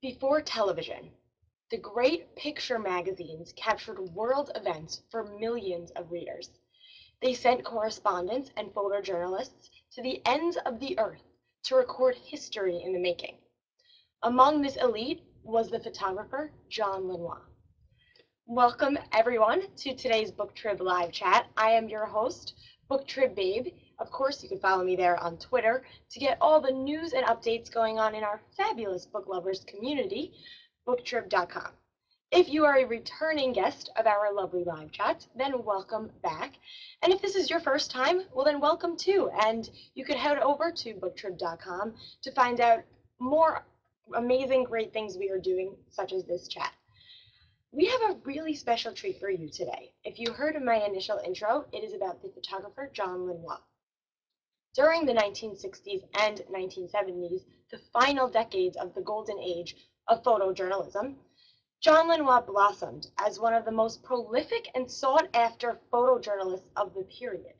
Before television, the great picture magazines captured world events for millions of readers. They sent correspondents and photojournalists to the ends of the earth to record history in the making. Among this elite was the photographer John Launois. Welcome, everyone, to today's BookTrib live chat. I am your host, BookTrib Babe. Of course, you can follow me there on Twitter to get all the news and updates going on in our fabulous book lovers community, BookTrib.com. If you are a returning guest of our lovely live chat, then welcome back. And if this is your first time, well, then welcome too. And you could head over to BookTrib.com to find out more amazing, great things we are doing, such as this chat. We have a really special treat for you today. If you heard in my initial intro, it is about the photographer John Launois. During the 1960s and 1970s, the final decades of the golden age of photojournalism, John Launois blossomed as one of the most prolific and sought-after photojournalists of the period.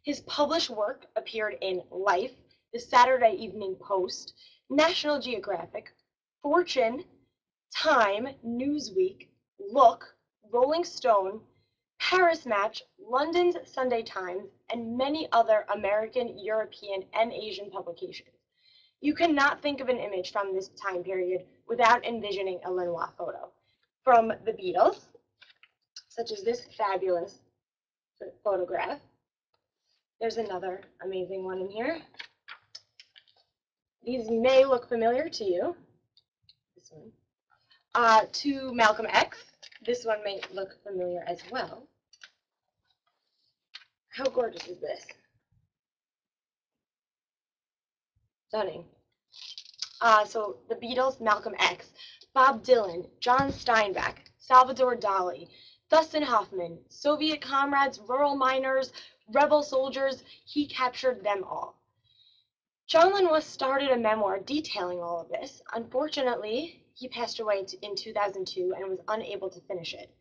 His published work appeared in Life, the Saturday Evening Post, National Geographic, Fortune, Time, Newsweek, Look, Rolling Stone, Paris Match, London's Sunday Times, and many other American, European, and Asian publications. You cannot think of an image from this time period without envisioning a Lanois photo. From the Beatles, such as this fabulous photograph. There's another amazing one in here. These may look familiar to you. This one. To Malcolm X. This one may look familiar as well. How gorgeous is this? Stunning. So the Beatles, Malcolm X, Bob Dylan, John Steinbeck, Salvador Dali, Dustin Hoffman, Soviet comrades, rural miners, rebel soldiers, he captured them all. John Launois started a memoir detailing all of this. Unfortunately, he passed away in 2002 and was unable to finish it.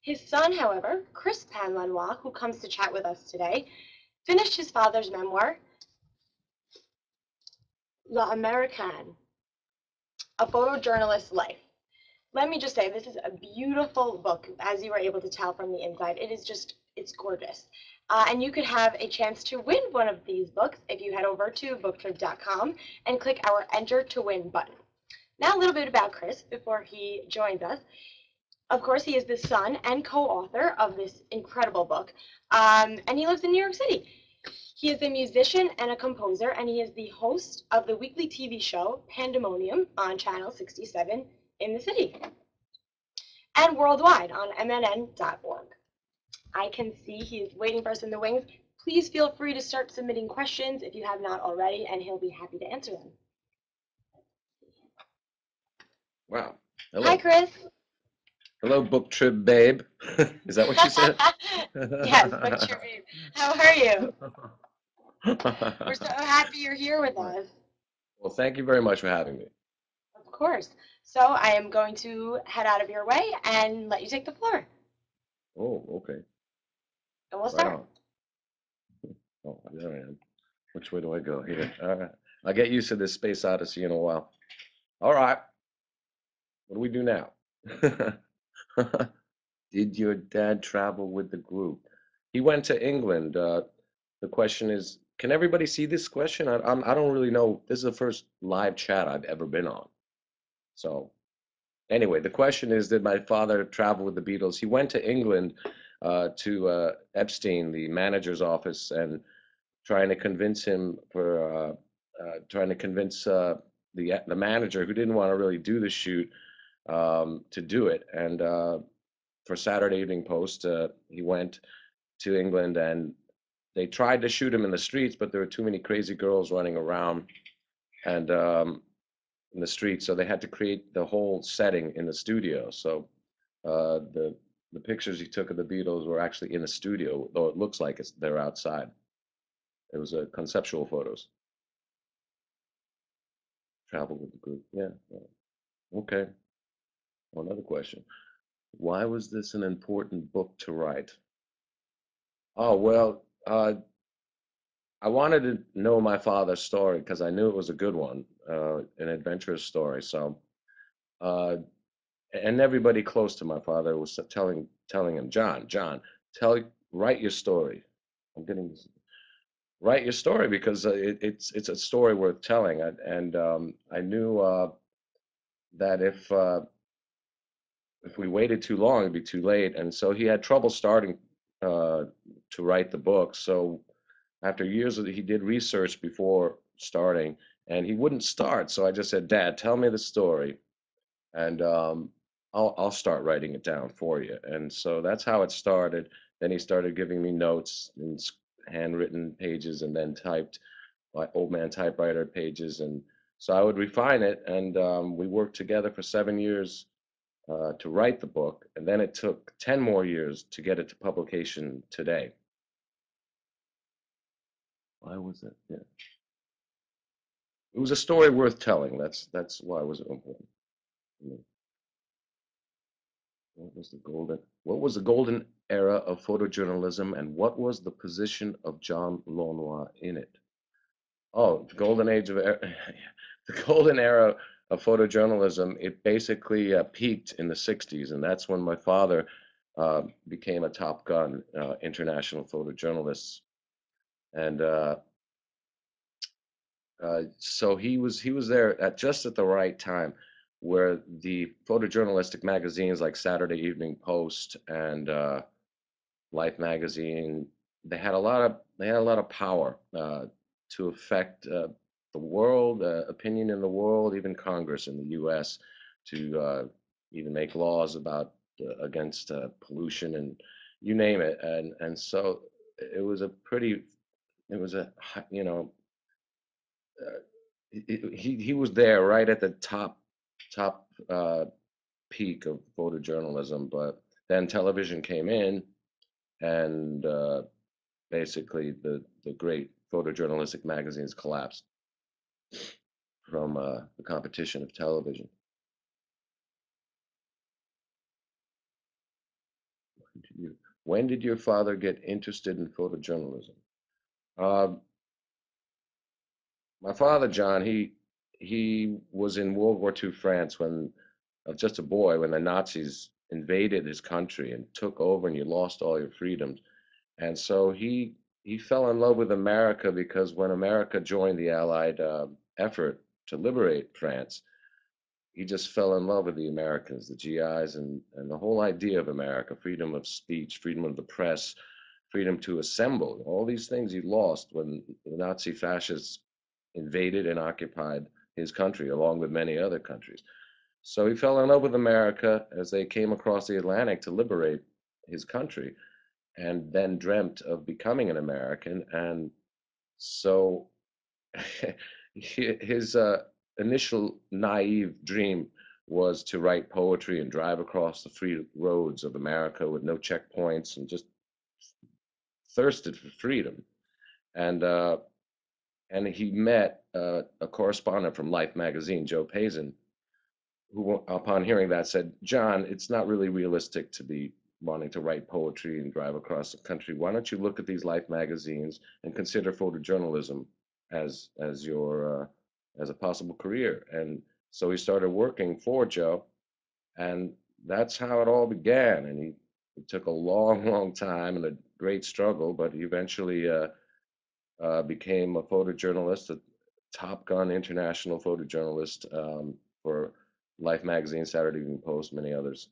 His son, however, Chris Launois, who comes to chat with us today, finished his father's memoir, L'Américaine, A Photojournalist's Life. Let me just say, this is a beautiful book, as you were able to tell from the inside. It is just, it's gorgeous. And you could have a chance to win one of these books if you head over to BookTrib.com and click our Enter to Win button. Now a little bit about Chris before he joins us. Of course, he is the son and co-author of this incredible book, and he lives in New York City. He is a musician and a composer, and he is the host of the weekly TV show Pandemonium on Channel 67 in the city, and worldwide on mnn.org. I can see he is waiting for us in the wings. Please feel free to start submitting questions if you have not already, and he'll be happy to answer them. Wow. Hello. Hi, Chris. Hello, BookTrib Babe. Is that what you said? Yes, BookTrib Babe. How are you? We're so happy you're here with us. Well, thank you very much for having me. Of course. So I am going to head out of your way and let you take the floor. Oh, okay. And we'll Right start. on. Oh, there I am. Which way do I go? Here. All right. I'll get used to this space odyssey in a while. All right. What do we do now? Did your dad travel with the group? He went to England. The question is, can everybody see this question? I don't really know. This is the first live chat I've ever been on. So anyway, the question is, did my father travel with the Beatles? He went to England to Epstein, the manager's office, and trying to convince him trying to convince the manager, who didn't want to really do the shoot, to do it. And for Saturday Evening Post, he went to England, and they tried to shoot him in the streets, but there were too many crazy girls running around and in the streets, so they had to create the whole setting in the studio. So the pictures he took of the Beatles were actually in the studio, though it looks like they're outside. It was conceptual photos. Travel with the group, yeah. Okay. Well, another question. Why was this an important book to write? Oh, well, I wanted to know my father's story because I knew it was a good one, an adventurous story. So Uh, and everybody close to my father was telling him, John, tell write your story. I'm getting this. Write your story because it's a story worth telling. And I knew that if we waited too long, it'd be too late. And so he had trouble starting uh, to write the book. So after years of he did research before starting, and he wouldn't start. So I just said, Dad, tell me the story, and I'll start writing it down for you. And so that's how it started. Then he started giving me notes and handwritten pages, and then typed like old man typewriter pages, and so I would refine it. And we worked together for 7 years to write the book, and then it took 10 more years to get it to publication today. Why was it? Yeah. It was a story worth telling. That's why it was important. to me. What was the golden era of photojournalism, and what was the position of John Launois in it? Oh, the golden age of the golden era of photojournalism. It basically peaked in the '60s, and that's when my father became a Top Gun international photojournalist. And so he was there at just at the right time, where the photojournalistic magazines like Saturday Evening Post and Life magazine, they had a lot of power to affect the world, opinion in the world, even Congress in the U.S. to even make laws about against pollution and you name it. And so it was a pretty, it was a you know he was there right at the top peak of photojournalism, but then television came in, and basically the great photojournalistic magazines collapsed from the competition of television. When did your father get interested in photojournalism? Uh, my father, John, he was in World War II France when just a boy when the Nazis invaded his country and took over, and you lost all your freedoms. And so he fell in love with America because when America joined the Allied effort to liberate France, he just fell in love with the Americans, the GIs, and the whole idea of America, freedom of speech, freedom of the press, freedom to assemble. All these things he lost when the Nazi fascists invaded and occupied his country, along with many other countries. So he fell in love with America as they came across the Atlantic to liberate his country, and then dreamt of becoming an American. And so his initial naive dream was to write poetry and drive across the free roads of America with no checkpoints and just thirsted for freedom. And and he met a correspondent from Life magazine, Joe Pazin, who, upon hearing that, said, John, it's not really realistic to be wanting to write poetry and drive across the country. Why don't you look at these Life magazines and consider photojournalism as your as a possible career? And so he started working for Joe, and that's how it all began. And it took a long, long time and a great struggle, but he eventually became a photojournalist, a Top Gun international photojournalist for Life magazine, Saturday Evening Post, many others,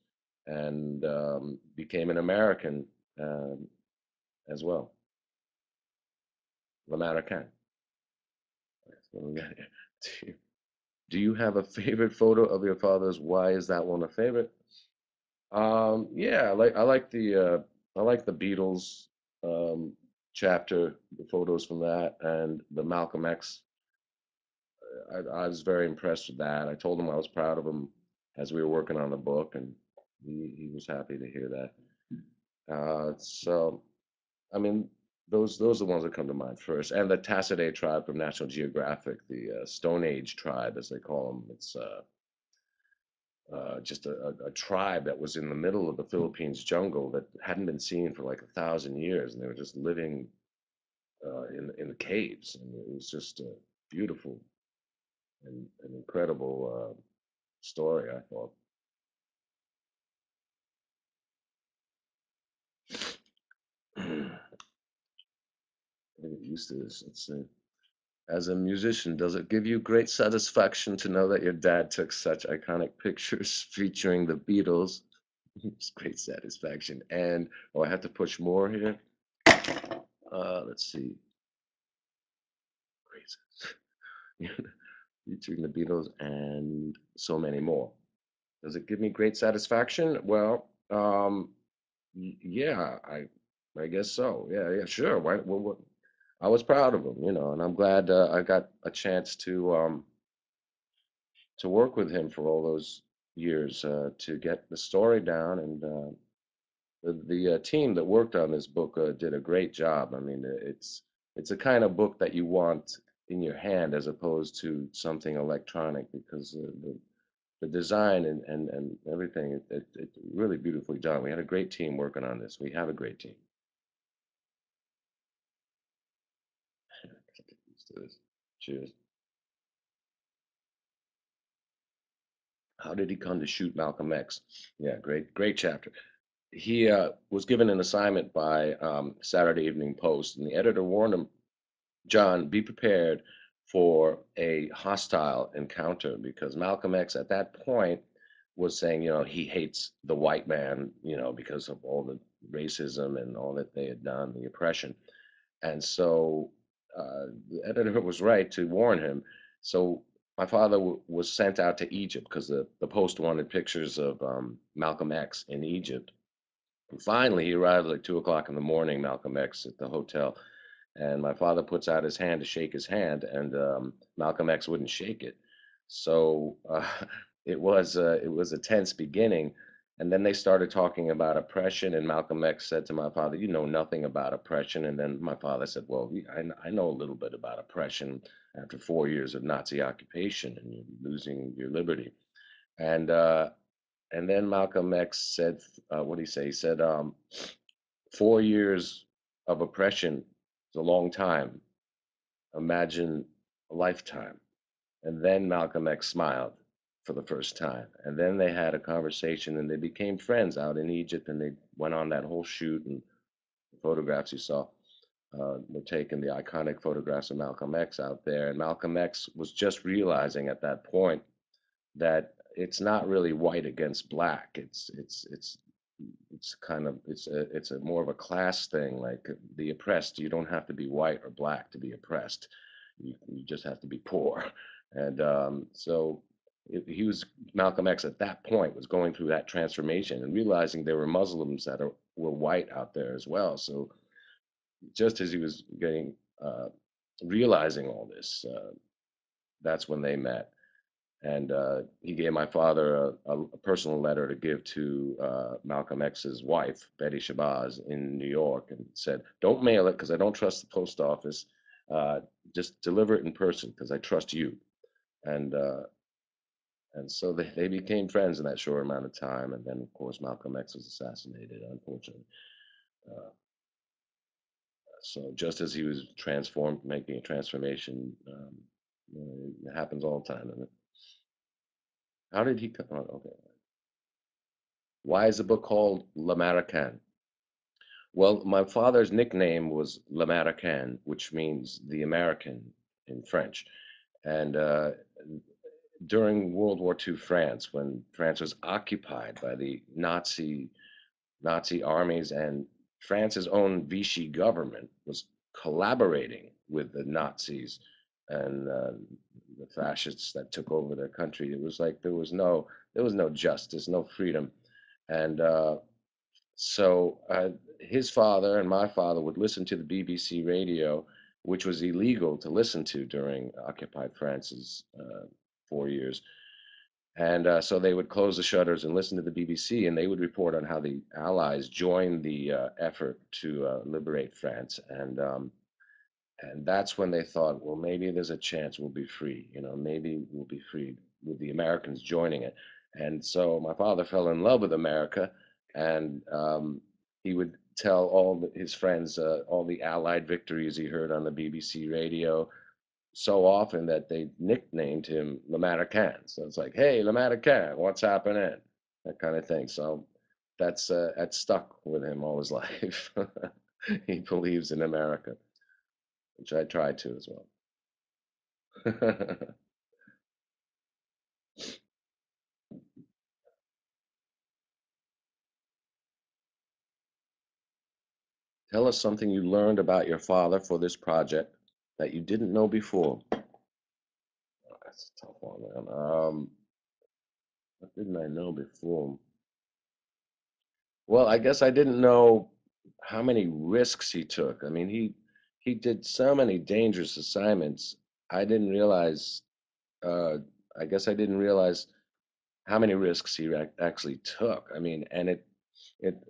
and became an American um, as well. L'Americain. That's what we got here. Do you have a favorite photo of your father's? Why is that one a favorite? Yeah, I like the Beatles chapter, the photos from that, and the Malcolm X. I was very impressed with that. I told him I was proud of him as we were working on the book, and he was happy to hear that. So, I mean, those are the ones that come to mind first. And the Tassidae tribe from National Geographic, the Stone Age tribe, as they call them. It's just a tribe that was in the middle of the Philippines jungle that hadn't been seen for like 1,000 years, and they were just living in the caves, and it was just beautiful and incredible. story, I thought. I get used to this. Let's see. As a musician, does it give you great satisfaction to know that your dad took such iconic pictures featuring the Beatles? It's great satisfaction. And oh, I have to push more here. Let's see. Great. Featuring the Beatles and so many more. Does it give me great satisfaction? Well, yeah, I guess so. Yeah, yeah, sure. Why? What? I was proud of him, and I'm glad I got a chance to work with him for all those years to get the story down, and the team that worked on this book did a great job. I mean, it's a kind of book that you want in your hand as opposed to something electronic because the design and everything it really beautifully done. We had a great team working on this. We have a great team. Let's do this. Cheers. How did he come to shoot Malcolm X? Yeah, great chapter. He was given an assignment by Saturday Evening Post, and the editor warned him, John, be prepared for a hostile encounter because Malcolm X at that point was saying, he hates the white man, because of all the racism and all that they had done, the oppression. And so the editor was right to warn him. So my father was sent out to Egypt because the Post wanted pictures of Malcolm X in Egypt. And finally, he arrived at like 2 o'clock in the morning, Malcolm X, at the hotel. And my father puts out his hand to shake his hand, and Malcolm X wouldn't shake it. So it was a tense beginning. And then they started talking about oppression, and Malcolm X said to my father, "You know nothing about oppression." And then my father said, "Well, I know a little bit about oppression after 4 years of Nazi occupation, and you're losing your liberty." And uh, and then Malcolm X said, "What did he say?" He said, 4 years of oppression is a long time. Imagine a lifetime." And then Malcolm X smiled for the first time. And then they had a conversation and they became friends out in Egypt and they went on that whole shoot. And the photographs you saw were taken, the iconic photographs of Malcolm X out there. And Malcolm X was just realizing at that point that it's not really white against black. It's kind of it's a more of a class thing. Like the oppressed, you don't have to be white or black to be oppressed. You just have to be poor. And so he was Malcolm X at that point was going through that transformation and realizing there were Muslims were white out there as well. So just as he was getting realizing all this, that's when they met. And he gave my father a personal letter to give to Malcolm X's wife, Betty Shabazz, in New York, and said, "Don't mail it because I don't trust the post office. Uh, just deliver it in person because I trust you." And so they became friends in that short amount of time. And then, of course, Malcolm X was assassinated, unfortunately. Uh, so just as he was transformed, making a transformation, it happens all the time. How did he come? Oh, okay. Why is the book called L'Americain? Well, my father's nickname was L'Americain, which means the American in French. And during World War II France, when France was occupied by the Nazi armies and France's own Vichy government was collaborating with the Nazis and the fascists that took over their country. It was like there was no justice, no freedom, and so his father and my father would listen to the BBC radio, which was illegal to listen to during occupied France's 4 years. And so they would close the shutters and listen to the BBC, and they would report on how the Allies joined the effort to liberate France. And that's when they thought, well, maybe there's a chance we'll be free. Maybe we'll be freed with the Americans joining it. And so my father fell in love with America, and he would tell his friends all the Allied victories he heard on the BBC radio. so often that they nicknamed him L'Americain. So it's like, hey, L'Americain, what's happening? That kind of thing. So that's stuck with him all his life. He believes in America, which I try to as well. Tell us something you learned about your father for this project that you didn't know before. That's a tough one, man. What didn't I know before? Well, I guess I didn't know how many risks he took. I mean, he did so many dangerous assignments. I didn't realize. Uh, I guess I didn't realize how many risks he actually took. I mean, and it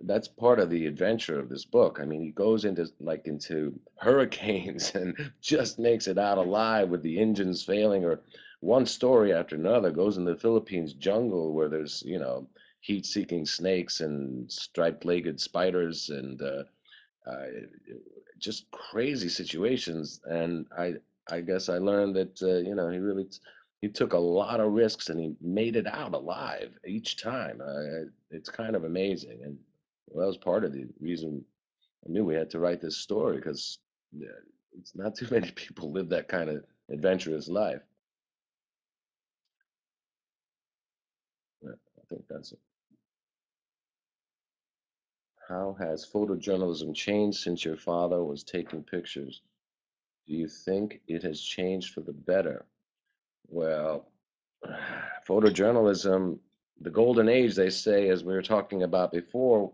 that's part of the adventure of this book. I mean, he goes into hurricanes and just makes it out alive with the engines failing, or one story after another goes in the Philippines jungle where there's, heat-seeking snakes and striped-legged spiders and uh, just crazy situations. And I guess I learned that he took a lot of risks and he made it out alive each time. It's kind of amazing, and well, that was part of the reason I knew we had to write this story because it's not too many people live that kind of adventurous life. Yeah, I think that's it. How has photojournalism changed since your father was taking pictures? Do you think it has changed for the better? Well, photojournalism, the golden age, they say, as we were talking about before,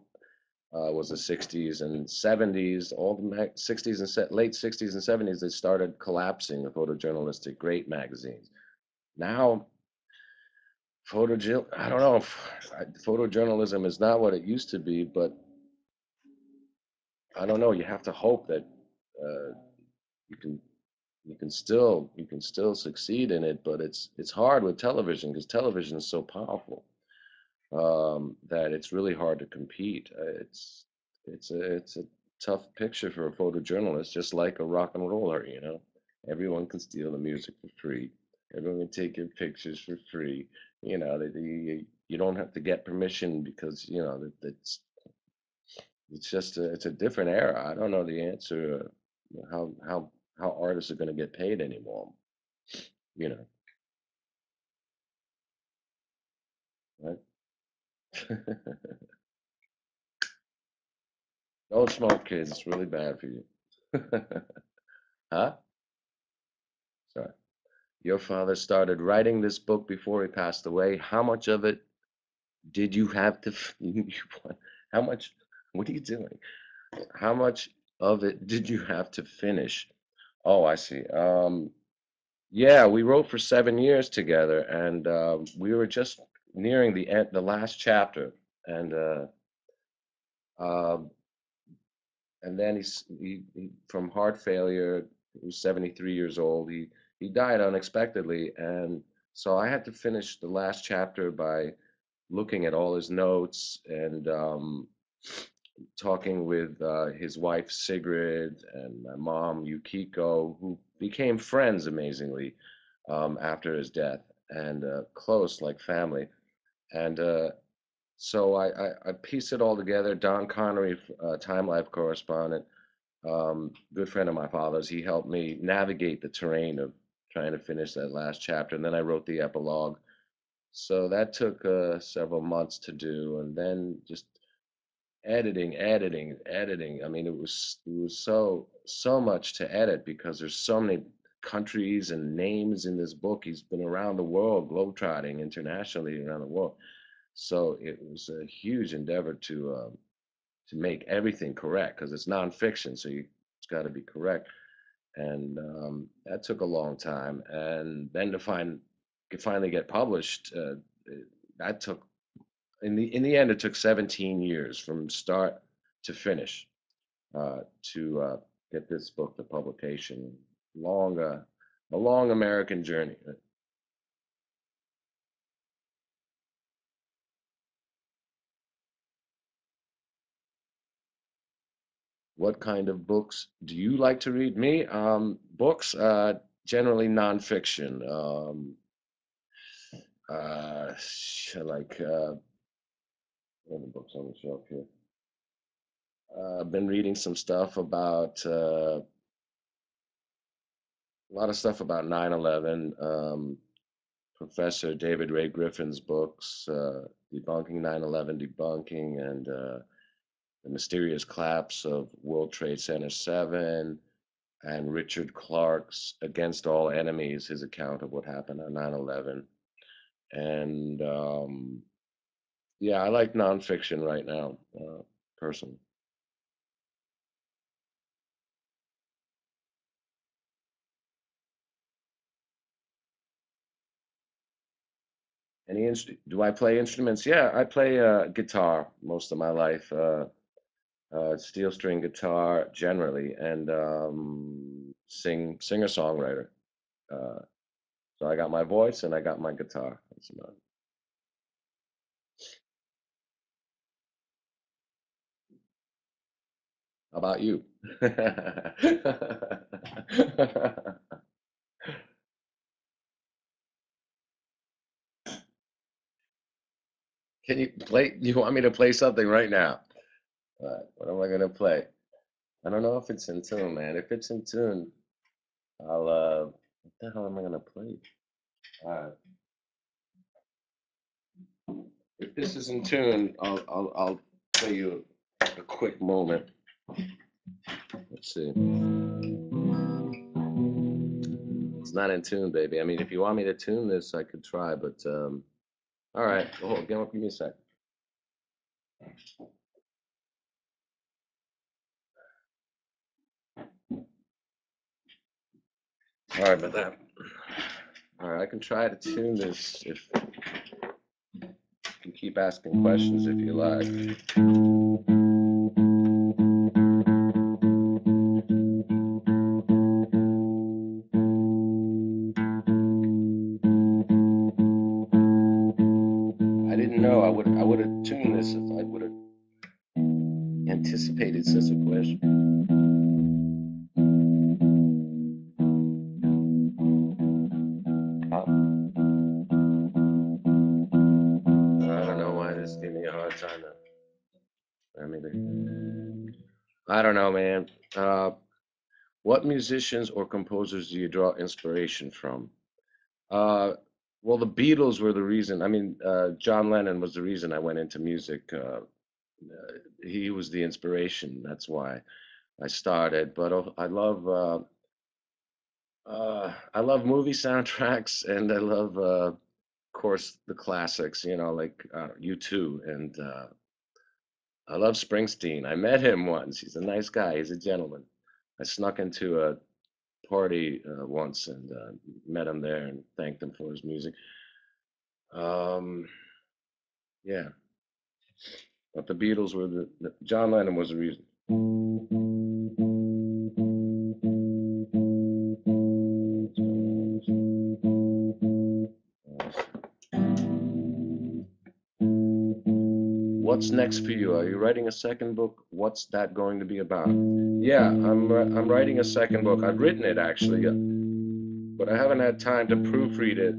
was the 60s and 70s. All the 60s and late 60s and 70s, they started collapsing the photojournalistic great magazines. Now, I don't know, photojournalism is not what it used to be, but I don't know. You have to hope that uh, you can you can still succeed in it, but it's hard with television because television is so powerful that it's really hard to compete. It's a tough picture for a photojournalist, just like a rock and roller. Everyone can steal the music for free. Everyone can take your pictures for free. You don't have to get permission because it's just it's a different era. I don't know the answer. How artists are going to get paid anymore. You know, right? Don't smoke, kids. It's really bad for you. Huh? Sorry. Your father started writing this book before he passed away. How much of it did you have to? How much? What are you doing? How much of it did you have to finish? Oh, I see. Yeah, we wrote for 7 years together, and we were just nearing the last chapter, and um, and then he from heart failure. He was 73 years old. He died unexpectedly, and so I had to finish the last chapter by looking at all his notes and talking with his wife Sigrid and my mom Yukiko, who became friends amazingly after his death and close like family. And so I pieced it all together. Don Connery, Time Life correspondent, good friend of my father's, he helped me navigate the terrain of trying to finish that last chapter. And then I wrote the epilogue. So that took several months to do. And then just editing. I mean, it was so much to edit because there's so many countries and names in this book. He's been around the world, globetrotting internationally around the world. So it was a huge endeavor to make everything correct because it's nonfiction, so it's got to be correct. And that took a long time. And then to finally get published, that took in the end it took 17 years from start to finish to get this book to publication. Long, a long American journey. What kind of books do you like to read? Me, books. generally nonfiction. Like what are the books on the shelf here? I've been reading some stuff about a lot of stuff about 9/11. Professor David Ray Griffin's books, debunking 9/11, debunking, and the mysterious collapse of World Trade Center 7, and Richard Clarke's Against All Enemies, his account of what happened on 9/11. And yeah, I like nonfiction right now, personally. Do I play instruments? Yeah, I play guitar most of my life. Steel string guitar generally, and singer songwriter. Uh, so I got my voice and I got my guitar. That's about it. How about you? Can you play? You want me to play something right now? What am I gonna play? I don't know if it's in tune, man. If it's in tune, I'll. What the hell am I gonna play? Uh, if this is in tune, I'll play you a quick moment. Let's see. It's not in tune, baby. I mean, if you want me to tune this, I could try, but all right. Hold, give me a sec. All right, but that. All right, I can try to tune this if you keep asking questions if you like. I didn't know I would have tuned this if I would have anticipated such a question. I don't know why this gave me a hard time. I mean, I don't know, man. What musicians or composers do you draw inspiration from? Uh, well, the Beatles were the reason. I mean, John Lennon was the reason I went into music. He was the inspiration. That's why I started. But I love movie soundtracks, and I love, of course, the classics. You know, like U2, and I love Springsteen. I met him once. He's a nice guy. He's a gentleman. I snuck into a party once and met him there and thanked him for his music. Um, yeah, but the Beatles were the John Lennon was the reason. What's next for you? Are you writing a second book? What's that going to be about? Yeah, I'm writing a second book. I've written it actually, but I haven't had time to proofread it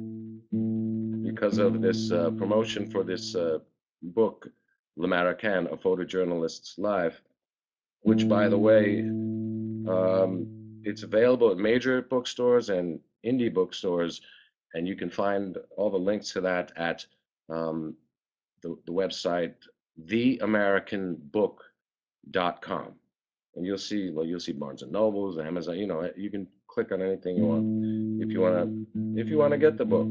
because of this promotion for this book, L'Americain, A Photojournalist's Life, which, by the way, it's available at major bookstores and indie bookstores, and you can find all the links to that at um, the website theamericanbook.com. And you'll see Barnes and Nobles, Amazon. You know, you can click on anything you want if you want to get the book.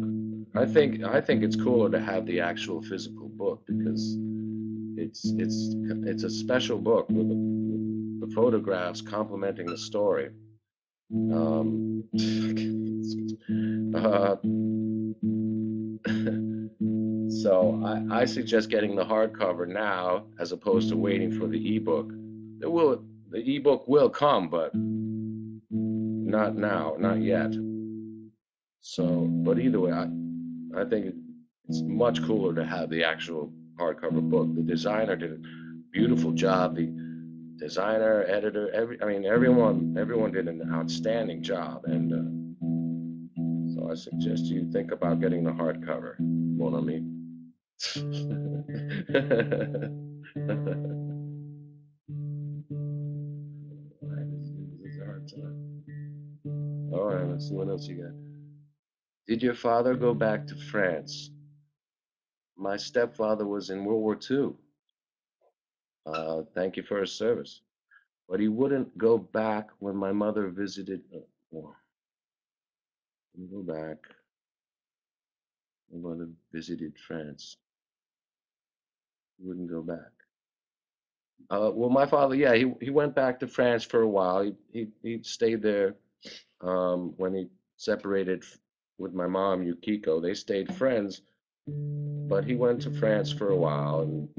I think it's cooler to have the actual physical book because it's a special book with the photographs complementing the story. Um, uh, so I suggest getting the hardcover now as opposed to waiting for the ebook. The ebook will come, but not now, not yet. So, but either way, I think it's much cooler to have the actual hardcover book. The designer did a beautiful job. The designer, editor, everyone did an outstanding job, and So I suggest you think about getting the hardcover, mon ami. Alright, this is a hard time. All right, let's see what else you got. Did your father go back to France? My stepfather was in World War II. Thank you for his service. But he wouldn't go back when my mother visited. Go back. My mother visited France. He wouldn't go back. Well, my father, yeah, he went back to France for a while. He stayed there when he separated with my mom, Yukiko. They stayed friends, but he went to France for a while and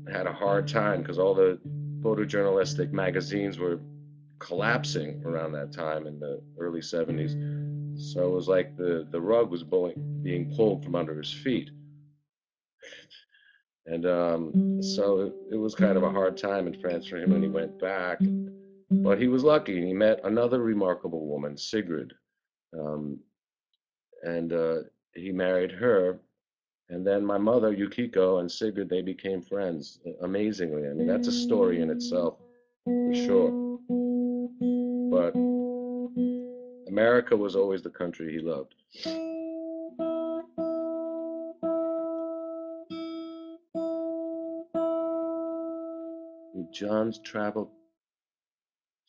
had a hard time because all the photojournalistic magazines were collapsing around that time in the early 70s. So it was like the rug was being pulled from under his feet. And so it was kind of a hard time in France for him when he went back. But he was lucky. He met another remarkable woman, Sigrid. Um, and he married her. And then my mother, Yukiko, and Sigrid, they became friends amazingly. I mean, that's a story in itself, for sure. But America was always the country he loved. John's traveled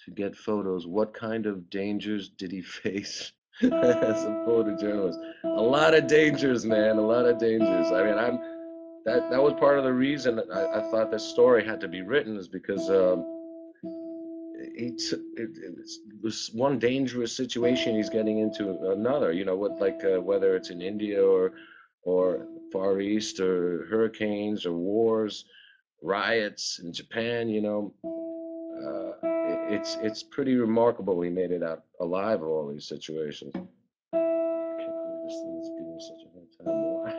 to get photos. What kind of dangers did he face as a photojournalist? A lot of dangers, man. A lot of dangers. I mean, that was part of the reason that I thought this story had to be written, is because it was one dangerous situation he's getting into another. You know, what, like whether it's in India or Far East, or hurricanes or wars, riots in Japan. You know, it's pretty remarkable he made it out alive of all these situations. I can't believe this thing is giving me such a hard time. Why?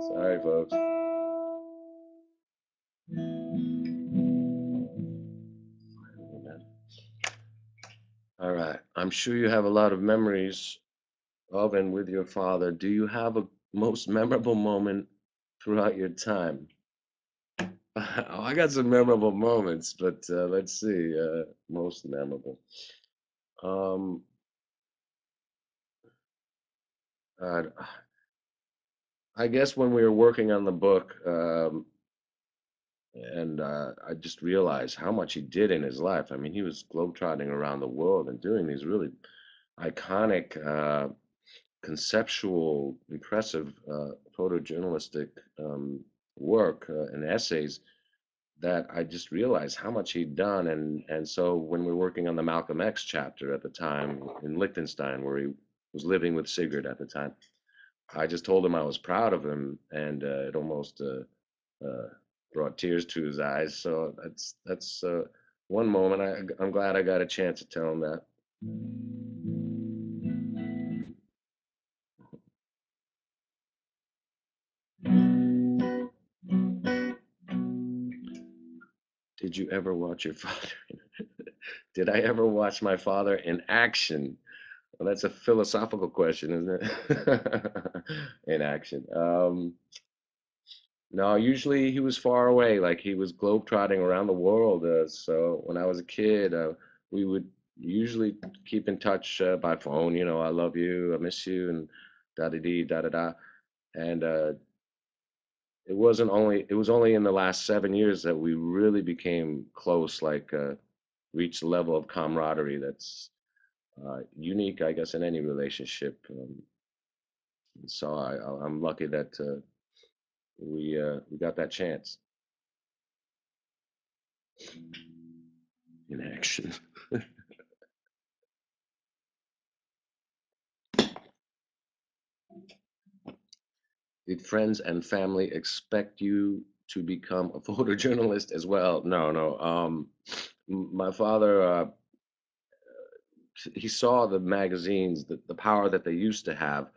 Sorry, folks. All right. I'm sure you have a lot of memories of and with your father. Do you have a most memorable moment throughout your time? Oh, I got some memorable moments, but let's see. Most memorable. Um, uh, I guess when we were working on the book, and I just realized how much he did in his life. I mean, he was globetrotting around the world and doing these really iconic, conceptual, impressive photojournalistic work and essays, that I just realized how much he'd done. And so when we were working on the Malcolm X chapter at the time in Liechtenstein, where he was living with Sigrid at the time, I just told him I was proud of him, and it almost uh, brought tears to his eyes. So that's one moment. I'm glad I got a chance to tell him that. Did you ever watch your father? Did I ever watch my father in action? Well, that's a philosophical question, isn't it? In action. No, usually he was far away, like he was globetrotting around the world. So when I was a kid, we would usually keep in touch by phone. You know, I love you, I miss you, and da da dee da da da. And it was only in the last 7 years that we really became close, like reached a level of camaraderie that's unique, I guess, in any relationship. So I'm lucky that we got that chance in action. Did friends and family expect you to become a photojournalist as well? No, no. My father, he saw the magazines, the power that they used to have,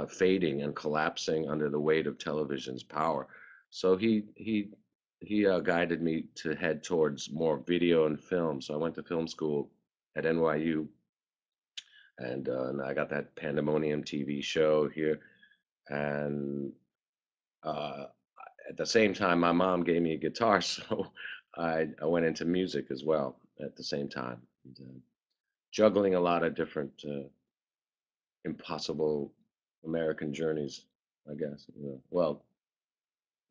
fading and collapsing under the weight of television's power. So he guided me to head towards more video and film. So I went to film school at NYU, and I got that Pandemonium TV show here, and uh, at the same time, my mom gave me a guitar, so I went into music as well at the same time, and juggling a lot of different impossible American journeys, I guess. Well,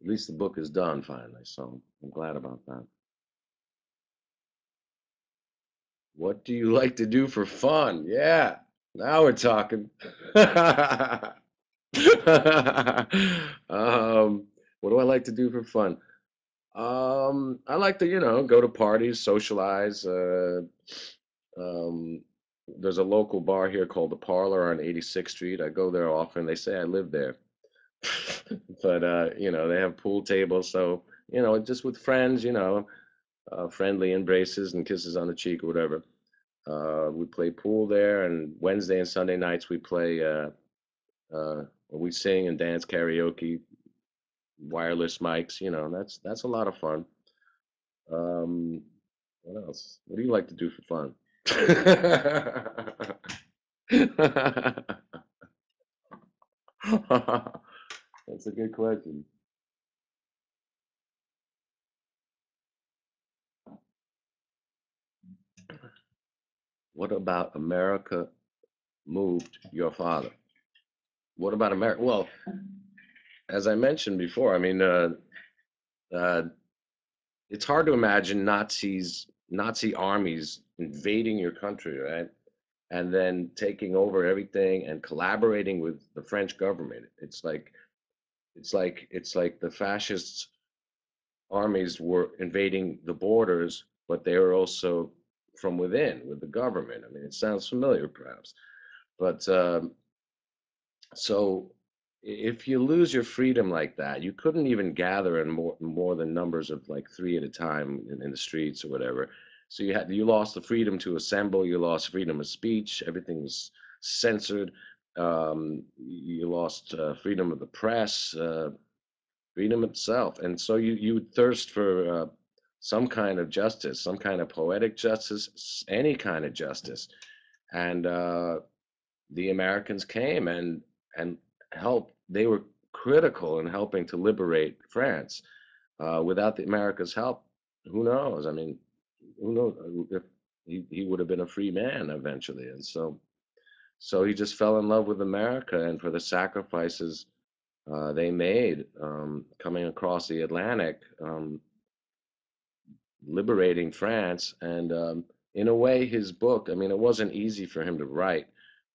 at least the book is done finally, so I'm glad about that. What do you like to do for fun? Yeah, now we're talking. What do I like to do for fun? I like to, go to parties, socialize. Um, there's a local bar here called the Parlor on 86th Street. I go there often. They say I live there, but they have pool tables, so just with friends, friendly embraces and kisses on the cheek or whatever. We play pool there, and Wednesday and Sunday nights we play. We sing and dance karaoke, wireless mics. That's a lot of fun. Um, what else? What do you like to do for fun? That's a good question. What about America moved your father? What about America? Well, as I mentioned before, I mean, uh, it's hard to imagine Nazi armies invading your country, right? And then taking over everything and collaborating with the French government. It's like the fascists armies were invading the borders, but they were also from within with the government. I mean, it sounds familiar, perhaps, but so if you lose your freedom like that, you couldn't even gather in more than numbers of like three at a time in the streets or whatever. So you lost the freedom to assemble, you lost freedom of speech, everything was censored. You lost freedom of the press, freedom itself, and so you would thirst for some kind of justice, some kind of poetic justice, any kind of justice, and the Americans came and helped. They were critical in helping to liberate France. Without the America's help, who knows? I mean, who knows if he would have been a free man eventually. And so he just fell in love with America and for the sacrifices they made coming across the Atlantic, liberating France. And in a way, his book, I mean, it wasn't easy for him to write.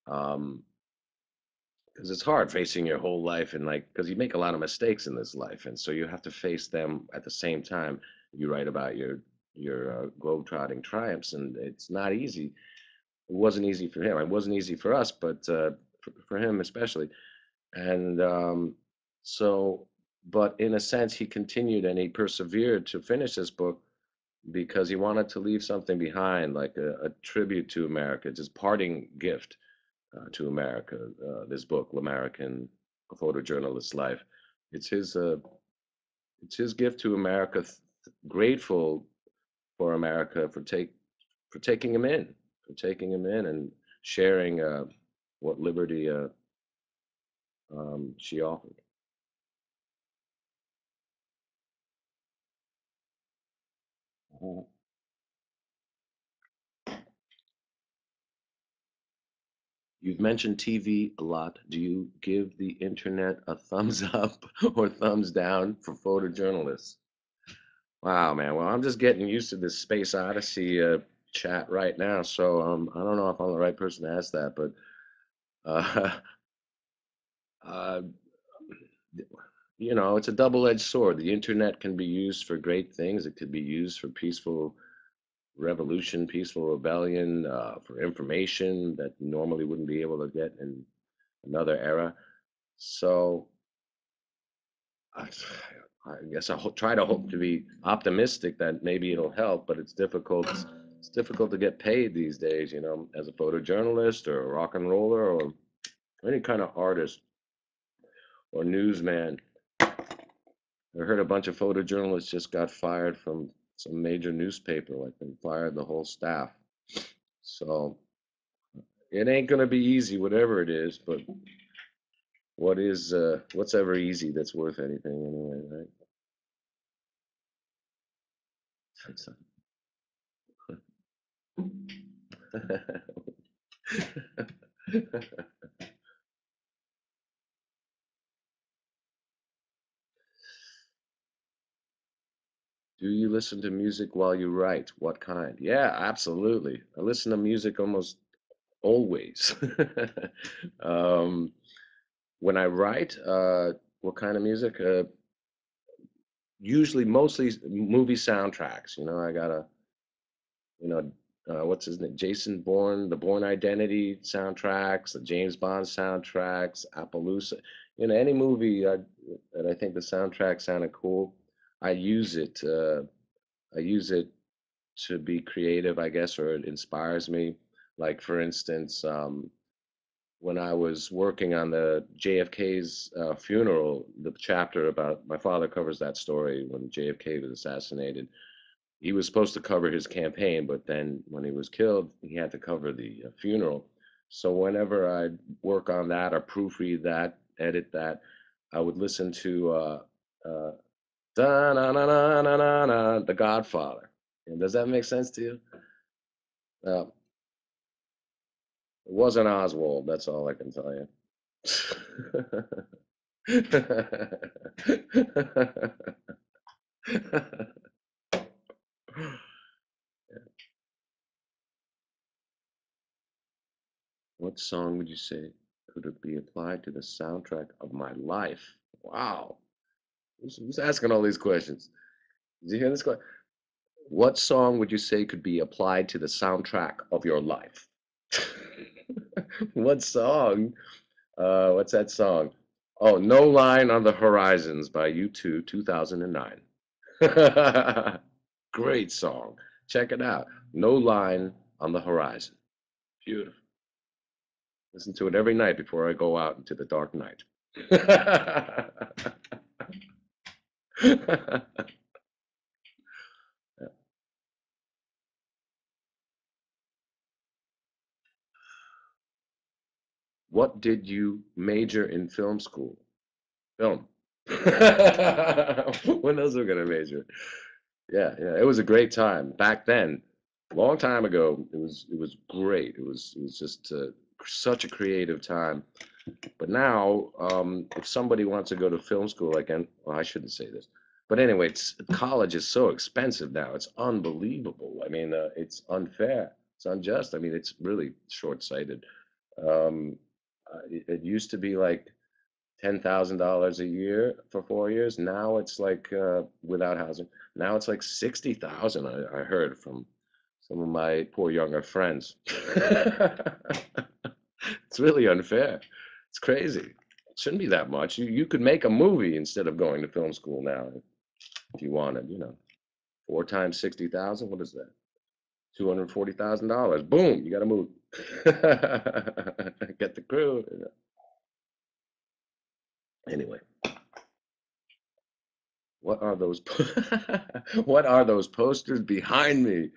Um, because it's hard facing your whole life and like because you make a lot of mistakes in this life and so you have to face them at the same time you write about your globe-trotting triumphs and it's not easy. It wasn't easy for him, it wasn't easy for us, but for him especially. And so but in a sense he continued and he persevered to finish this book because he wanted to leave something behind like a tribute to America, just parting gift to America. This book, L'American, A Photojournalist's Life. It's his uh, it's his gift to America. Grateful for America for taking him in, and sharing what liberty she offered. Mhm. You've mentioned TV a lot. Do you give the internet a thumbs up or thumbs down for photojournalists? Wow, man. Well, I'm just getting used to this Space Odyssey chat right now, so I don't know if I'm the right person to ask that, but uh, uh, it's a double-edged sword. The internet can be used for great things. It could be used for peaceful revolution, peaceful rebellion, for information that you normally wouldn't be able to get in another era. So I, I guess try to hope to be optimistic that maybe it'll help, but it's difficult. It's difficult to get paid these days, as a photojournalist or a rock and roller or any kind of artist or newsman. I heard a bunch of photojournalists just got fired from some major newspaper, like they fired the whole staff. So It ain't gonna be easy, whatever it is, but what's ever easy that's worth anything anyway, right? Do you listen to music while you write? What kind? Yeah, absolutely. I listen to music almost always. um, when I write, what kind of music? Usually, mostly movie soundtracks. I got a, you know, what's his name? Jason Bourne, the Bourne Identity soundtracks, the James Bond soundtracks, Appaloosa. Any movie that I think the soundtrack sounded cool, I use it. I use it to be creative, I guess, or it inspires me. Like, for instance, when I was working on the JFK's funeral, the chapter about my father covers that story when JFK was assassinated. He was supposed to cover his campaign, but then when he was killed, he had to cover the funeral. So whenever I'd work on that or proofread that, edit that, I would listen to uh, da na na na na na na, The Godfather. And does that make sense to you? Uh, it wasn't Oswald. That's all I can tell you. What song would you say could it be applied to the soundtrack of my life? Wow. Who's asking all these questions? Did you hear this question? What song would you say could be applied to the soundtrack of your life? What song? What's that song? Oh, No Line on the Horizons by U2, 2009. Great song. Check it out. No Line on the Horizon. Beautiful. Listen to it every night before I go out into the dark night. What did you major in film school? Film. When else are we gonna major? Yeah, yeah. It was a great time back then. Long time ago, it was great. It was just such a creative time. But now, if somebody wants to go to film school, like, and well, I shouldn't say this, but anyway, college is so expensive now. It's unbelievable. I mean, it's unfair. It's unjust. I mean, it's really short-sighted. Um, it used to be like $10,000 a year for 4 years. Now it's like without housing. Now it's like 60,000. I heard from some of my poor younger friends. It's really unfair. It's crazy. It shouldn't be that much. You could make a movie instead of going to film school now if you wanted. Four times 60,000. What is that? $240,000. Boom! You got a movie. Get the crew. Anyway, what are those? What are those posters behind me?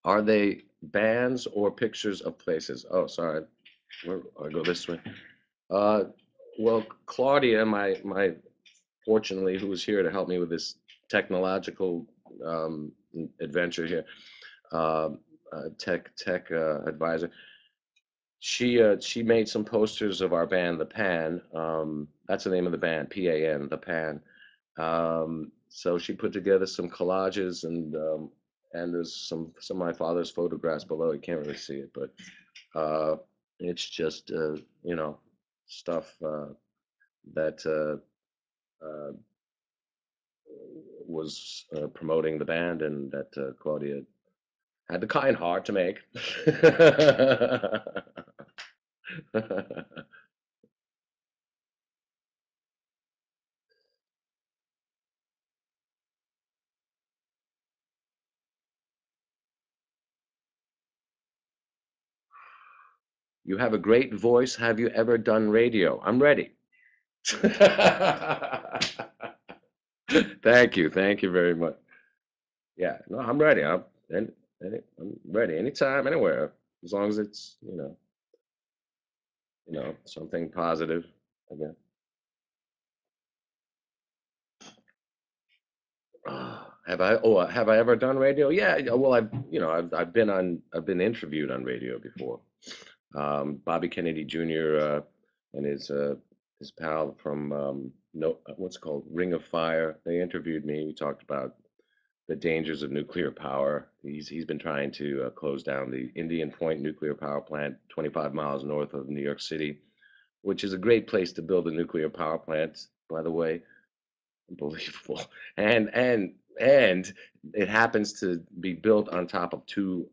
Are they bands or pictures of places? Oh, sorry. I go this way. Uh, well, Claudia, my fortunately, who was here to help me with this technological adventure here, um, tech advisor. She made some posters of our band, The Pan. That's the name of the band, PAN, The Pan. So she put together some collages and there's some of my father's photographs below. You can't really see it, but uh, it's just stuff that uh, was promoting the band and that Claudia had the kind heart to make. You have a great voice. Have you ever done radio? I'm ready. Thank you. Thank you very much. Yeah, no, I'm ready. I'm ready anytime, anywhere, as long as it's. something positive again. Have I ever done radio? Yeah, yeah, well, I've been interviewed on radio before. Bobby Kennedy Jr. And his pal from no, what's it called Ring of Fire. They interviewed me. We talked about the dangers of nuclear power. He's been trying to close down the Indian Point nuclear power plant, 25 miles north of New York City, which is a great place to build a nuclear power plant, by the way. Unbelievable. And it happens to be built on top of two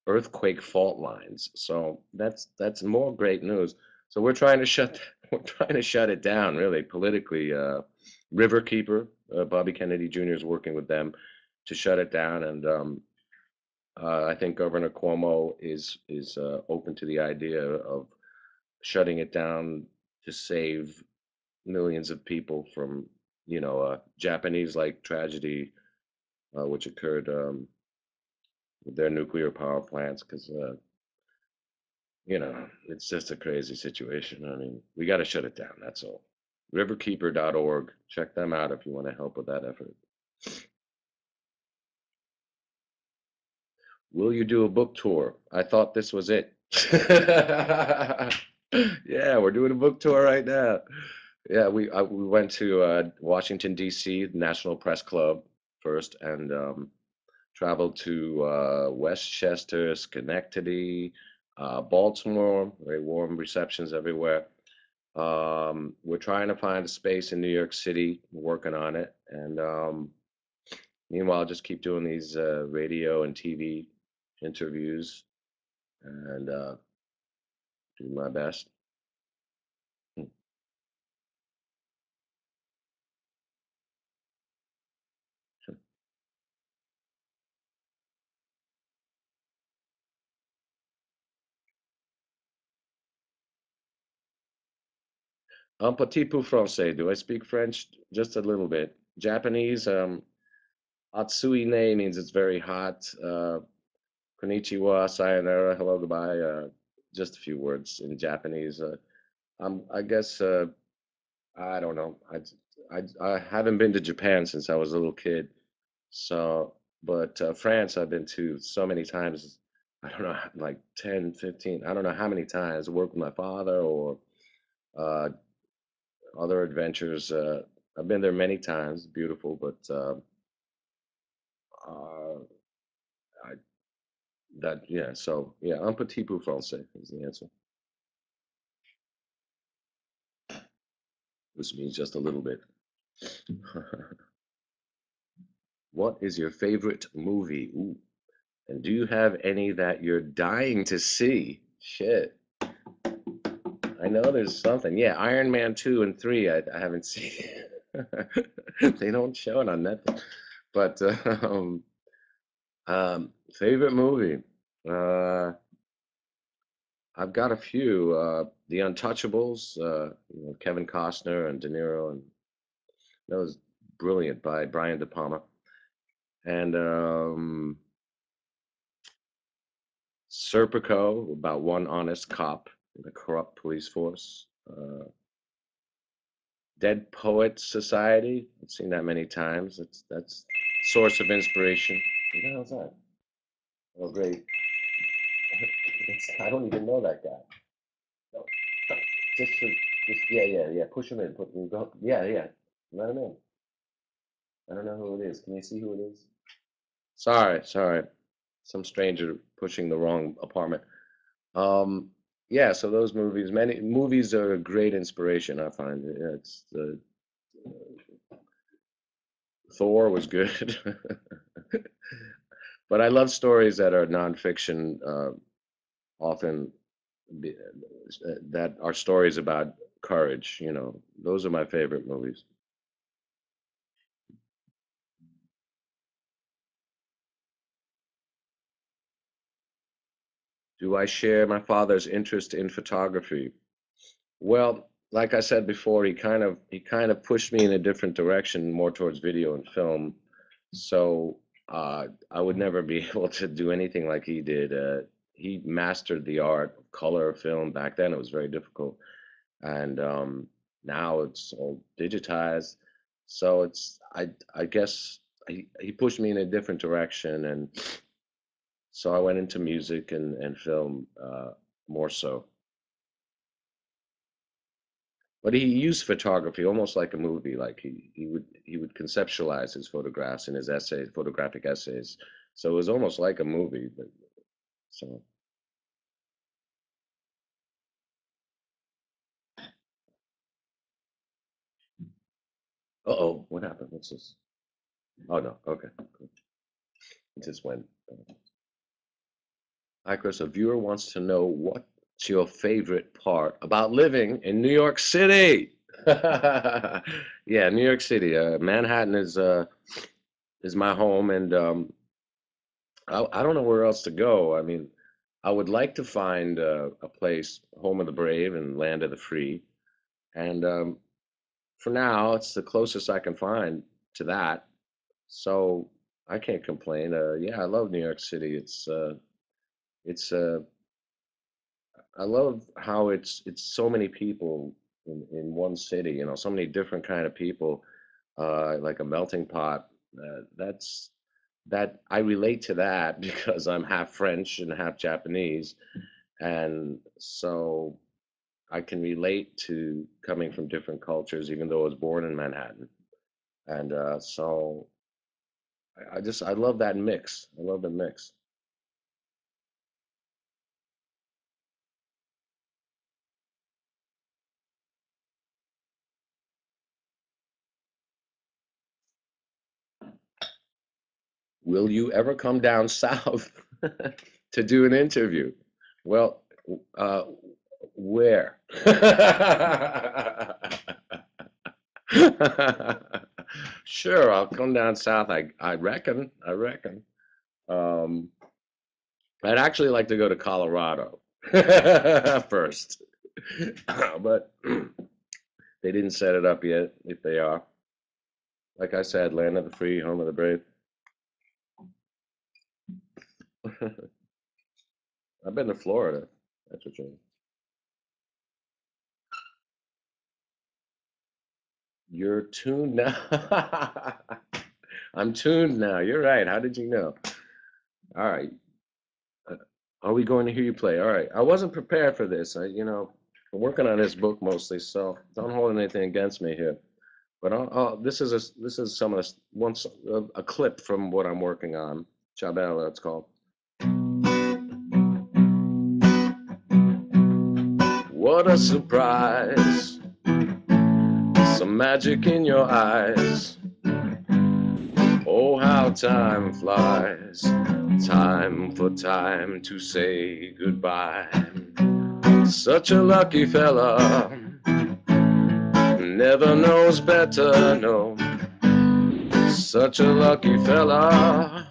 earthquake fault lines. So that's more great news. So we're trying to we're trying to shut it down, really politically. Riverkeeper, Bobby Kennedy Jr. is working with them to shut it down, and I think Governor Cuomo is open to the idea of shutting it down to save millions of people from Japanese like tragedy which occurred with their nuclear power plants because it's just a crazy situation. I mean, we got to shut it down. That's all. Riverkeeper.org. Check them out if you want to help with that effort. Will you do a book tour? I thought this was it. Yeah, we're doing a book tour right now. Yeah, we went to Washington D.C. National Press Club first, and traveled to Westchester, Schenectady, Baltimore. Very warm receptions everywhere. We're trying to find a space in New York City. We're working on it, and meanwhile, just keep doing these radio and TV interviews and do my best. Hmm. Un petit peu français. Do I speak French? Just a little bit. Japanese, atsui ne means it's very hot. Konnichiwa, sayonara, hello, goodbye. Just a few words in Japanese. I guess I don't know. I haven't been to Japan since I was a little kid. So, but France I've been to so many times. I don't know, like 10, 15. I don't know how many times. I worked with my father or uh, other adventures. I've been there many times. Beautiful, but uh, I, that yeah. So yeah, un petit peu français is the answer. Which means just a little bit. What is your favorite movie? Ooh. And do you have any that you're dying to see? Shit. I know there's something. Yeah, Iron Man 2 and 3 I haven't seen. They don't show it on Netflix. But favorite movie. Uh I've got a few. The Untouchables, Kevin Costner and De Niro, and that was brilliant by Brian De Palma. And Serpico, about one honest cop in a corrupt police force. Dead Poets Society. I've seen that many times. That's source of inspiration. What the hell's that? Oh, great. I don't even know that guy. No, just, yeah, yeah, yeah. Push him in. Put him, go. Yeah, yeah. Let him in. I don't know who it is. Can you see who it is? Sorry, sorry. Some stranger pushing the wrong apartment. Um, yeah. So those movies, many movies are a great inspiration. I find it's the Thor was good. But I love stories that are nonfiction, often be, that are stories about courage. Those are my favorite movies. Do I share my father's interest in photography? Well, like I said before, he kind of pushed me in a different direction, more towards video and film. So I would never be able to do anything like he did. he mastered the art of color film. Back then, it was very difficult, and now it's all digitized. So I guess he pushed me in a different direction, and so I went into music and film more so. But he used photography almost like a movie. Like he would conceptualize his photographs in his essays, photographic essays. So it was almost like a movie. But so, uh-oh, what happened? What's this? Oh no, okay, cool. It just went. Hi, Chris. A viewer wants to know what's your favorite part about living in New York City. Yeah, New York City. Manhattan is my home, and I don't know where else to go. I mean, I would like to find a place, home of the brave and land of the free. And for now, it's the closest I can find to that. So I can't complain. Yeah, I love New York City. It's I love how it's so many people in one city. You know, so many different kind of people, like a melting pot. That's that I relate to that because I'm half French and half Japanese, and so I can relate to coming from different cultures, even though I was born in Manhattan. And so I love that mix. I love the mix. Will you ever come down south to do an interview? Well, uh, where? Sure, I'll come down south. I reckon. I reckon. Um, I'd actually like to go to Colorado first, but they didn't set it up yet. If they are, like I said, land of the free, home of the brave. I've been to Florida. That's what you. You're tuned now. I'm tuned now. You're right. How did you know? All right. Uh, Are we going to hear you play? All right. I wasn't prepared for this. I'm working on this book mostly, so don't hold anything against me here. But this is some of the once a clip from what I'm working on. Chabela, it's called. What a surprise! Some magic in your eyes. Oh, how time flies. Time for time to say goodbye. Such a lucky fella. Never knows better, no. Such a lucky fella.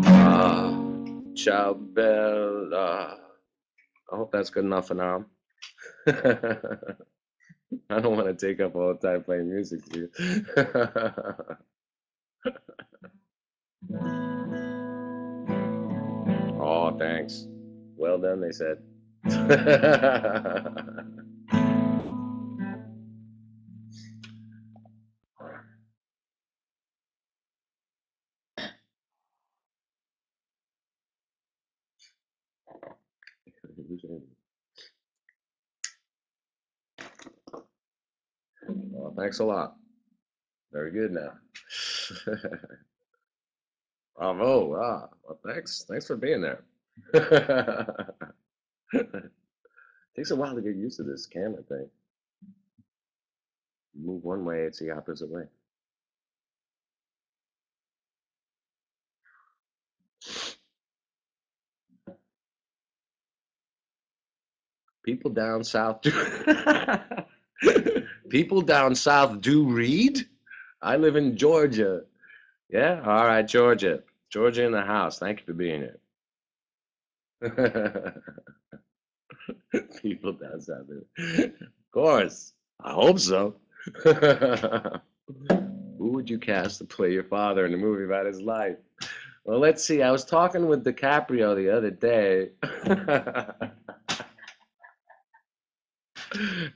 Ah, ciao bella. I hope that's good enough for now. I don't want to take up all the time playing music for you. Oh, thanks. Well done, they said. Well, thanks a lot. Very good now. Bravo. Well, thanks. Thanks for being there. Takes a while to get used to this camera thing. You move one way, it's the opposite way. People down south do People down south do read. I live in Georgia. Yeah, all right, Georgia. Georgia in the house. Thank you for being here. People down south. Of course. I hope so. Who would you cast to play your father in a movie about his life? Well, let's see. I was talking with DiCaprio the other day.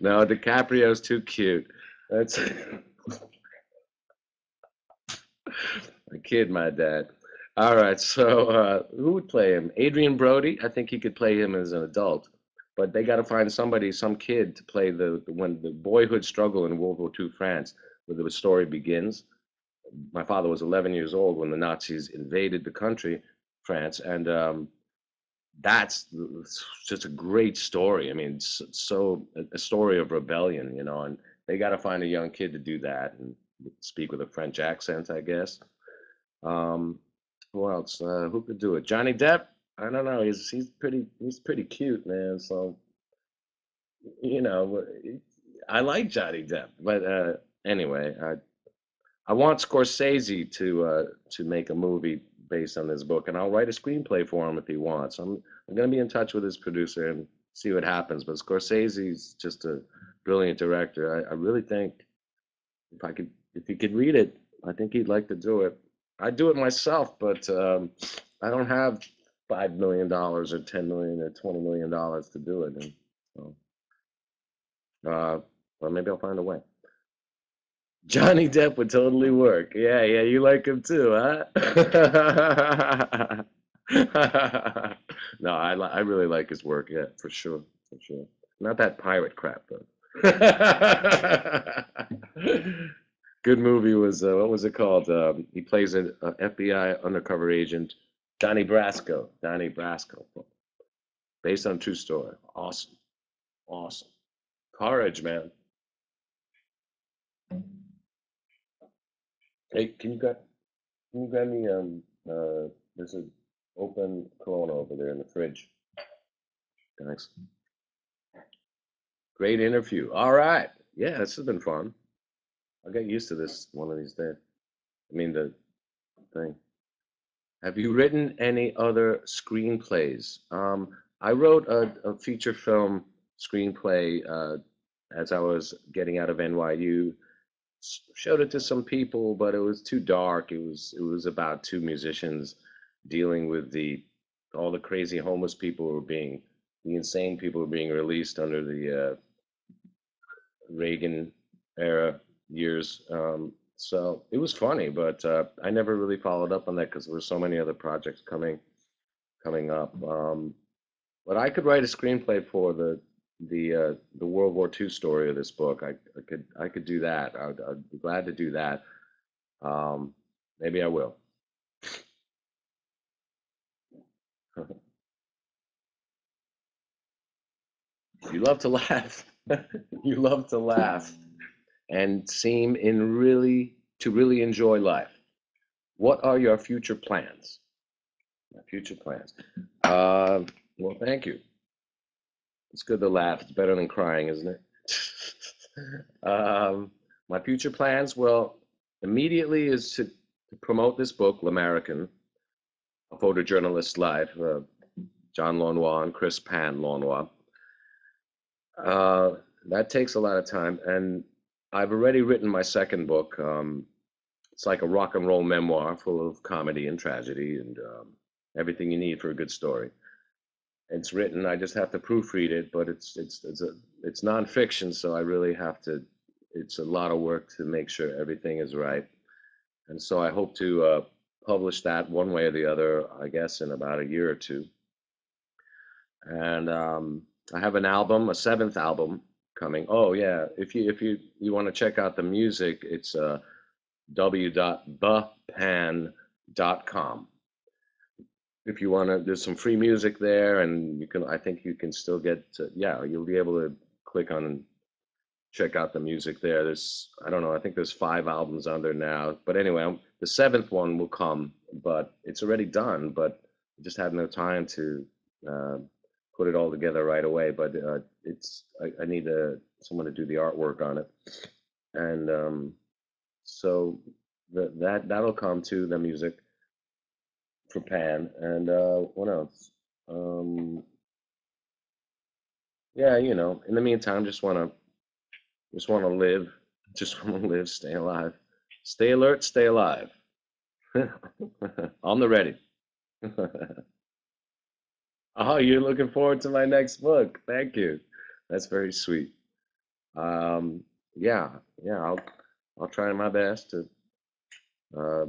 No, DiCaprio's too cute. That's I kid my dad. All right, so who would play him? Adrian Brody. I think he could play him as an adult, but they got to find somebody, some kid, to play when the boyhood struggle in World War II France, where the story begins. My father was 11 years old when the Nazis invaded the country, France, and that's just a great story. I mean, it's so a story of rebellion, and they got to find a young kid to do that and speak with a French accent, I guess. Um, who else? Who could do it? Johnny Depp? I don't know. He's pretty cute, man. So you know, I like Johnny Depp, but anyway, I want Scorsese to make a movie based on this book, and I'll write a screenplay for him if he wants. I'm gonna be in touch with his producer and see what happens. But Scorsese's just a brilliant director. I really think if he could read it, I think he'd like to do it. I'd do it myself, but I don't have $5 million or 10 million or $20 million to do it. And so, uh, well, maybe I'll find a way. Johnny Depp would totally work. Yeah, yeah, you like him too, huh? No, I really like his work. Yeah, for sure, for sure. Not that pirate crap though. Good movie was what was it called? He plays a FBI undercover agent, Donnie Brasco. Donnie Brasco, based on a true story. Awesome, awesome. Courage, man. Hey, can you grab me there's an open Corona over there in the fridge. Thanks. Great interview. All right. Yeah, this has been fun. I'll get used to this one of these days. I mean the thing. Have you written any other screenplays? I wrote a feature film screenplay as I was getting out of NYU. Showed it to some people, but it was too dark. It was about two musicians dealing with all the crazy homeless people who were the insane people who were being released under the Reagan era years. So it was funny, but I never really followed up on that because there were so many other projects coming up. But I could write a screenplay for the World War II story of this book. I could do that. I'd be glad to do that. Um, Maybe I will. You love to laugh. You love to laugh and seem to really enjoy life. What are your future plans? My future plans. Uh, well, thank you. It's good to laugh. It's better than crying, isn't it? My future plans, well, immediately is to promote this book, L'American, a photojournalist life, John Launois and Chris Pan Launois. Uh, that takes a lot of time, and I've already written my second book. It's like a rock and roll memoir full of comedy and tragedy and everything you need for a good story. It's written. I just have to proofread it, but it's nonfiction, so I really have to. It's a lot of work to make sure everything is right, and so I hope to publish that one way or the other. I guess in about a year or two. And I have an album, a seventh album coming. Oh yeah, if you want to check out the music, it's w.thepan.com. If you want to, there's some free music there, and I think you can still get, yeah, you'll be able to click on and check out the music there. I don't know, I think there's 5 albums on there now. But anyway, the seventh one will come, but it's already done, but I just had no time to uh, put it all together right away. But I need someone to do the artwork on it. And so that'll come to the music for Pan. And what else? Um, yeah, in the meantime, just want to live, just want to live, stay alive, stay alert, stay alive. On the ready. Oh, you're looking forward to my next book. Thank you. That's very sweet. Um, yeah, yeah, I'll try my best to uh,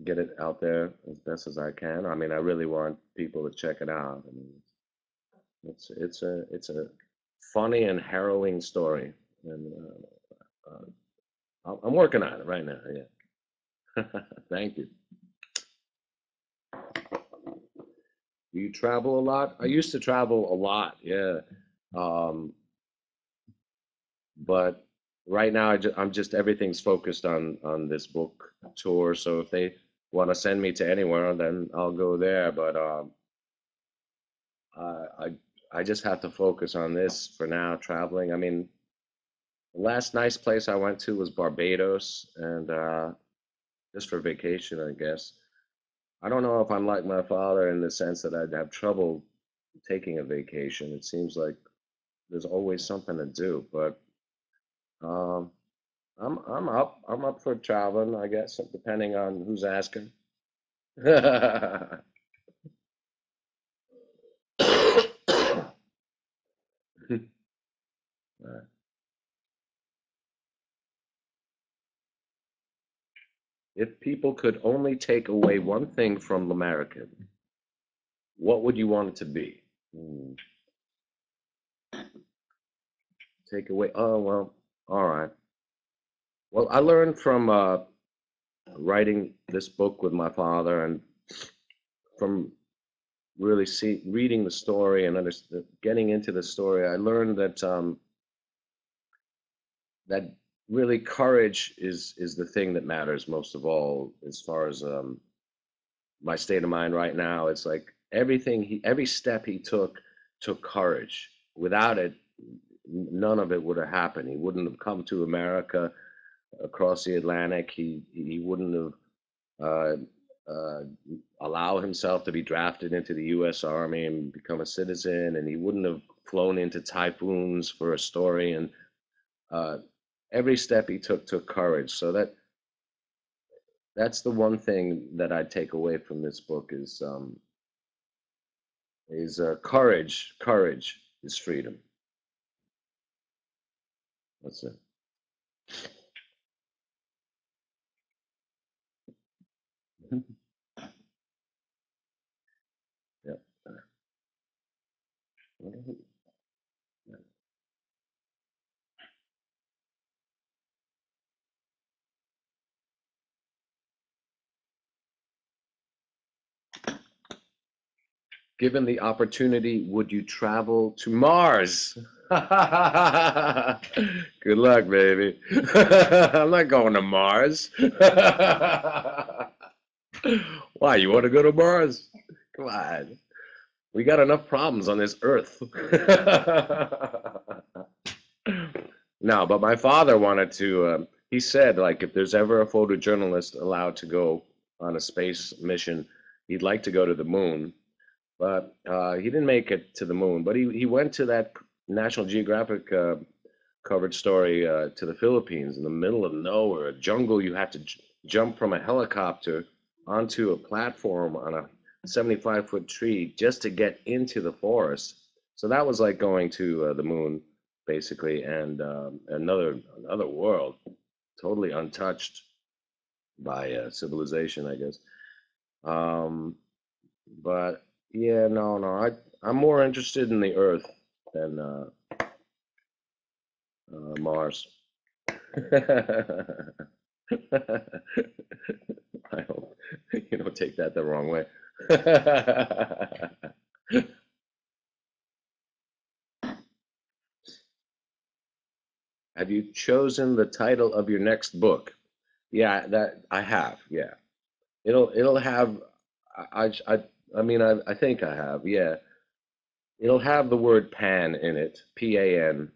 get it out there as best as I can. I mean, I really want people to check it out. I mean, it's a funny and harrowing story, and I'm working on it right now. Yeah. Thank you. Do you travel a lot? I used to travel a lot, yeah. Um, but right now I'm just everything's focused on this book tour. So if they want to send me to anywhere, then I'll go there. But I I I just have to focus on this for now, traveling. I mean, the last nice place I went to was Barbados, and just for vacation, I guess. I don't know if I'm like my father in the sense that I'd have trouble taking a vacation. It seems like there's always something to do, but um, I'm up for traveling, I guess, depending on who's asking. If people could only take away one thing from American, what would you want it to be? Hmm, take away. Oh well, all right. Well, I learned from writing this book with my father, and from really reading the story and getting into the story, I learned that that really courage is the thing that matters most of all as far as my state of mind right now. It's like every step he took courage. Without it, none of it would have happened. He wouldn't have come to America across the Atlantic. He wouldn't have uh, uh, allow himself to be drafted into the U.S. Army and become a citizen, and he wouldn't have flown into typhoons for a story. And uh, every step he took courage. So that's the one thing that I take away from this book is courage. Courage is freedom. That's it. Yep. Given the opportunity, would you travel to Mars? Good luck, baby. I'm not going to Mars. Why, you want to go to Mars? Come on. We got enough problems on this earth. No, but my father wanted to, he said, like, if there's ever a photojournalist allowed to go on a space mission, he'd like to go to the moon. But he didn't make it to the moon. But he went to that National Geographic covered story to the Philippines in the middle of nowhere, a jungle. You had to jump from a helicopter onto a platform on a 75-foot tree just to get into the forest. So that was like going to the moon, basically, and another world, totally untouched by civilization, I guess. Um, but yeah, no, I'm more interested in the Earth than Mars. I hope you don't take that the wrong way. Have you chosen the title of your next book? Yeah, that I have. Yeah, it'll have. I mean I think I have. Yeah, it'll have the word pan in it, Pan.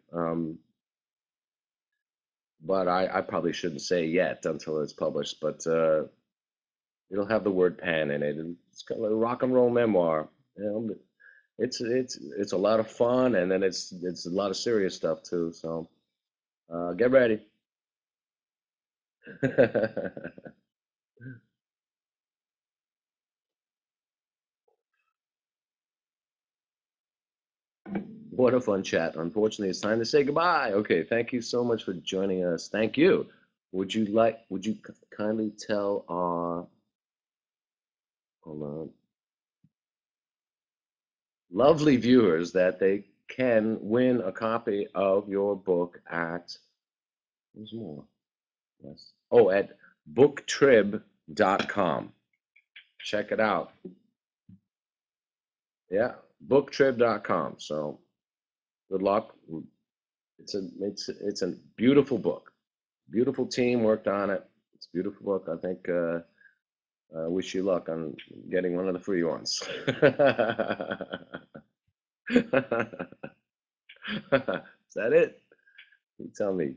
But I probably shouldn't say yet until it's published. But it'll have the word pan in it, and it's kind of a rock and roll memoir. You know, it's a lot of fun, and then it's a lot of serious stuff too. So get ready. What a fun chat. Unfortunately, it's time to say goodbye. Okay, thank you so much for joining us. Thank you. Would you kindly tell our, hold on, lovely viewers that they can win a copy of your book at, there's more. Yes. Oh, at booktrib.com. Check it out. Yeah, booktrib.com. So good luck. It's a beautiful book. Beautiful team worked on it. It's a beautiful book. I think wish you luck on getting one of the free ones. Is that it? You tell me.